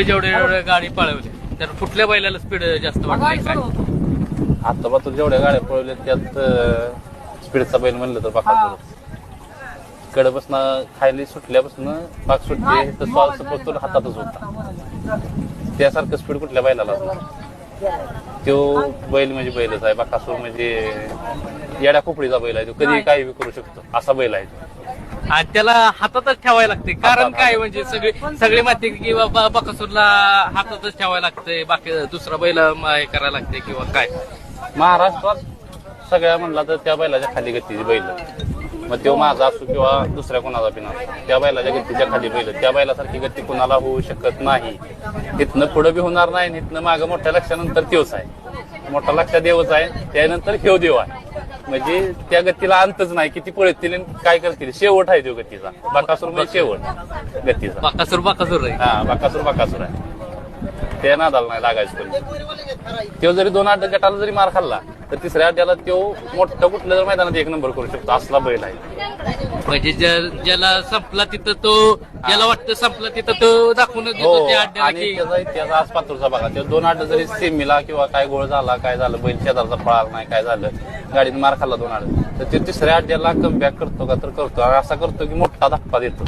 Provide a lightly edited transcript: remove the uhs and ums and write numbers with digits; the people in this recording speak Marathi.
जेवढे जेवढे गाडी पळवली तर कुठल्या बैलाला स्पीड जास्त वाटतंय काय? आता बा तू जेवढ्या गाड्या पळवल्या त्यात स्पीडचा बैल म्हणलं तर बाकासूर कडपासून खायला सुटल्यापासून पाक सुटते तर श्वास पोचतो हातातच होता. त्यासारखं स्पीड कुठल्या बैलाला तो बैल म्हणजे बैलच आहे. बाकासूर म्हणजे येड्या खोपडीचा बैल आहे. तो कधी काही करू शकतो असा बैल आहे तो. आणि त्याला हातातच ठेवायला लागते कारण काय म्हणजे सगळे माहिती की बाबा बकासूरला हातातच ठेवायला लागतंय बाकी दुसरा बैल हे करायला लागते किंवा काय? महाराष्ट्रात सगळ्या म्हणला तर त्या बैलाच्या खाली गतीची बैल मग तो माझा असो किंवा दुसऱ्या कोणाचा पिना त्या बैलाच्या गतीच्या खाली बैल त्या बैलासारखी गती कोणाला होऊ शकत नाही. इथनं पुढं बी होणार नाही. इथनं मागं मोठ्या लक्षानंतर त्योच आहे. मोठा लक्ष देवच आहे त्यानंतर ह्यो देव आहे. म्हणजे त्या गतीला अंतच नाही. किती पळतील आणि काय करतील शेवट आहे तो गतीचा. बाकासूर म्हणजे शेवट गतीचा. बकासूर आहे. हा बाकासूर आहे. त्या नादाला नाही लागायचं कोणी. तो जरी 2 गटाला जरी मार खाल्ला तर तिसऱ्या अड्ड्याला तो मोठं कुठलं जर मैदानात 1 नंबर करू शकतो असला बैल आहे. म्हणजे ज्याला संपला तिथं तो ज्याला वाटतं संपला तिथं तो दाखवून देतो त्या अड्ड्याला आणि की त्याचा इतिहास आज पातूरचा बघा. ते 2 अड्डे जरी सेमीला किंवा काय गोळ झाला काय झालं बैल शेजारचा पळाला नाही काय झालं गाडीने मार खाल्ला 2 अड्डे तर ते तिसऱ्या अड्ड्याला कमबॅक करतो का तर करतो आणि असा करतो की मोठा धप्पा देतो.